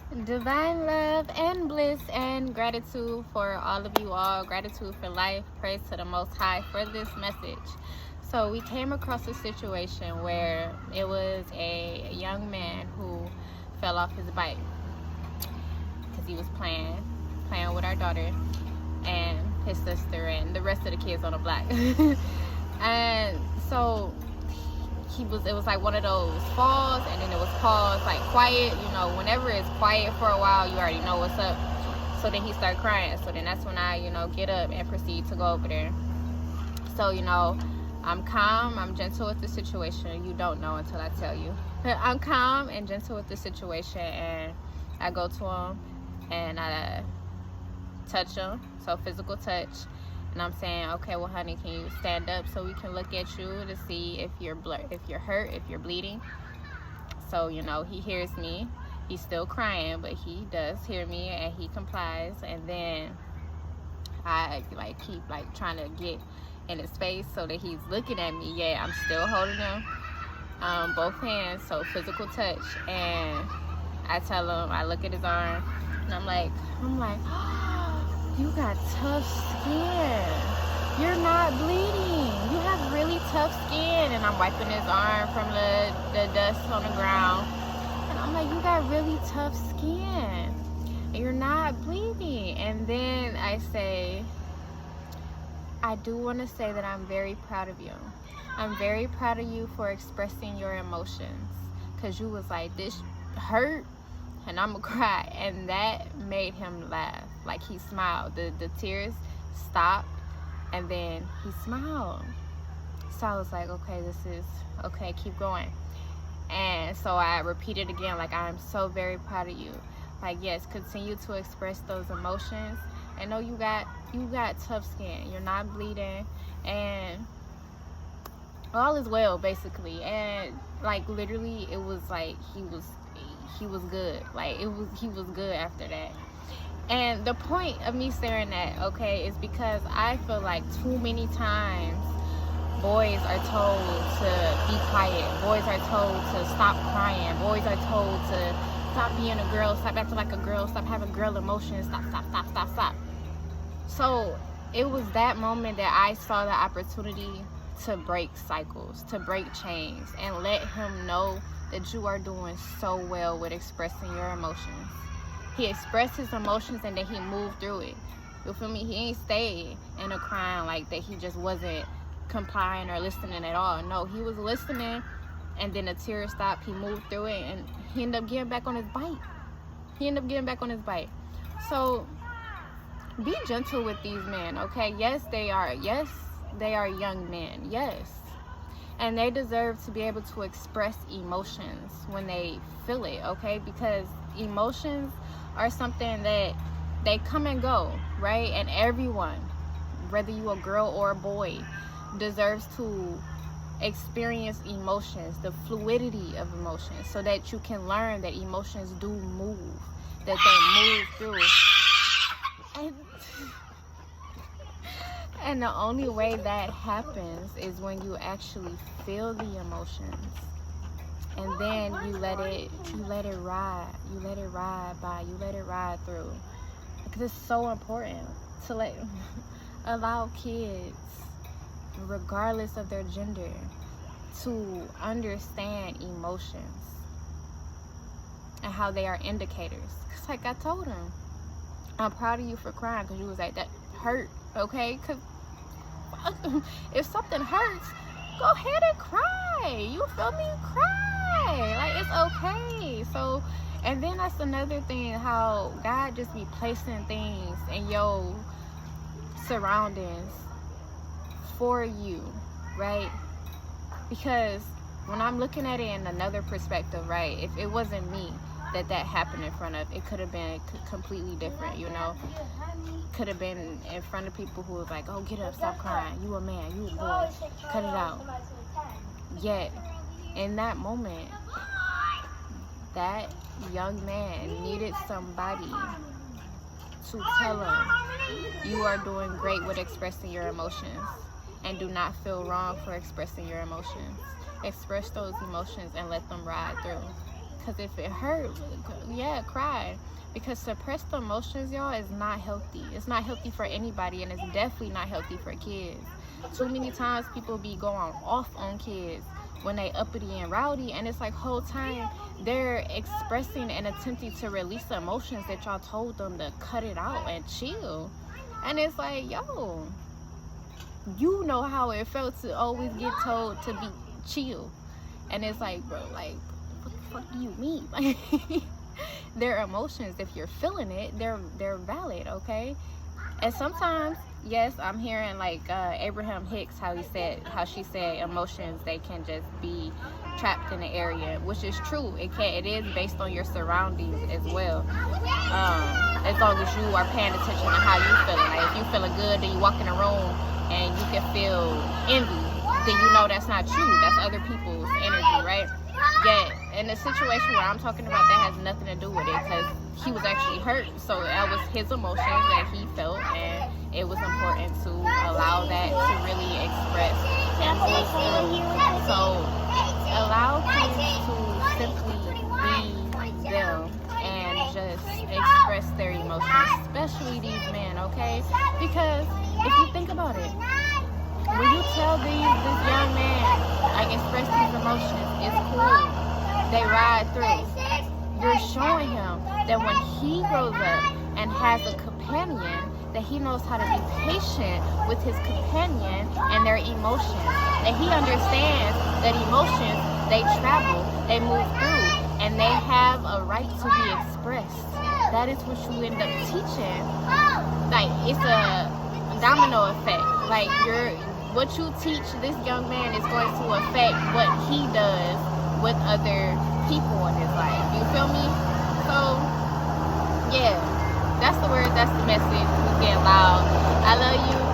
Divine love and bliss and gratitude for all of you all. Gratitude for life. Praise to the Most High for this message. So we came across a situation where it was a young man who fell off his bike because he was playing with our daughter and his sister and the rest of the kids on the block. And so it was like one of those falls, and then it was pause, like quiet. Whenever it's quiet for a while, you already know what's up. So then he started crying. So then that's when I get up and proceed to go over there. So I'm calm, I'm gentle with the situation. You don't know until I tell you. I'm calm and gentle with the situation, and I go to him and I touch him, so physical touch. And I'm saying, okay, well, honey, can you stand up so we can look at you to see if you're hurt, if you're bleeding? So, he hears me. He's still crying, but he does hear me, and he complies. And then I, keep, trying to get in his face so that he's looking at me. Yeah, I'm still holding him, both hands, so physical touch. And I tell him, I look at his arm, and I'm like, you got tough skin. You're not bleeding. You have really tough skin. And I'm wiping his arm from the dust on the ground. And I'm like, you got really tough skin. You're not bleeding. And then I say, I do want to say that I'm very proud of you. I'm very proud of you for expressing your emotions. Because you was like, this hurt, and I'm gonna cry. And that made him laugh. Like, he smiled. The tears stopped, and then he smiled. So I was like, okay, keep going. And so I repeated again, like, I'm so very proud of you. Like, yes, continue to express those emotions. And know you got tough skin. You're not bleeding, and all is well, basically. And literally, it was like he was good. He was good after that. And the point of me saying that, okay, is because I feel like too many times boys are told to be quiet. Boys are told to stop crying. Boys are told to stop being a girl, stop acting like a girl, stop having girl emotions, stop. So it was that moment that I saw the opportunity to break cycles, to break chains, and let him know that you are doing so well with expressing your emotions. He expressed his emotions, and then he moved through it. You feel me? He ain't stayed in a crying like that. He just wasn't complying or listening at all. No, he was listening, and then the tears stopped. He moved through it, and he ended up getting back on his bike. So be gentle with these men, okay? Yes, they are young men. Yes. And they deserve to be able to express emotions when they feel it, okay? Because emotions are something that they come and go, right? And everyone, whether you a girl or a boy, deserves to experience emotions, the fluidity of emotions, so that you can learn that emotions do move, that they move through. And the only way that happens is when you actually feel the emotions, and then you let it ride through. Because it's so important to allow kids, regardless of their gender, to understand emotions and how they are indicators. Because like I told him, I'm proud of you for crying, because you was like, that hurt, okay? Because if something hurts, go ahead and cry. You feel me? Cry. It's okay. So, and then that's another thing, how God just be placing things in your surroundings for you, right? Because when I'm looking at it in another perspective, right, if it wasn't me that happened in front of, it could have been completely different, could have been in front of people who was like, oh, get up, stop crying, you a man, you a boy, cut it out. Yet in that moment, that young man needed somebody to tell him, you are doing great with expressing your emotions, and do not feel wrong for expressing your emotions. Express those emotions and let them ride through. Because if it hurt, yeah, cry. Because suppressed emotions, y'all, is not healthy. It's not healthy for anybody, and it's definitely not healthy for kids. Too many times people be going off on kids when they uppity and rowdy, and it's like whole time they're expressing and attempting to release the emotions that y'all told them to cut it out and chill. And it's like, yo, you know how it felt to always get told to be chill. And it's like, bro, like, what the fuck do you mean? Their emotions, if you're feeling it, they're valid, okay? And sometimes, yes, I'm hearing like Abraham Hicks, how she said emotions, they can just be trapped in the area, which is true. It is based on your surroundings as well. As long as you are paying attention to how you feeling. Like if you feeling good, then you walk in a room and you can feel envy, then you know that's not you. That's other people's energy, right? Yet in the situation where I'm talking about, that has nothing to do with it, because he was actually hurt. So that was his emotions that he felt, and it was important to allow that to really express and move through. So allow kids to simply be them and just express their emotions, especially these men, okay? Because if you think about it, when you tell this young man, like, express these emotions, it's cool, they ride through, you're showing him that when he grows up and has a companion, that he knows how to be patient with his companion and their emotions, that he understands that emotions, they travel, they move through, and they have a right to be expressed. That is what you end up teaching. Like, it's a domino effect. Like, what you teach this young man is going to affect what he does with other people in his life. You feel me? So, yeah, that's the word, that's the message. We're getting loud. I love you.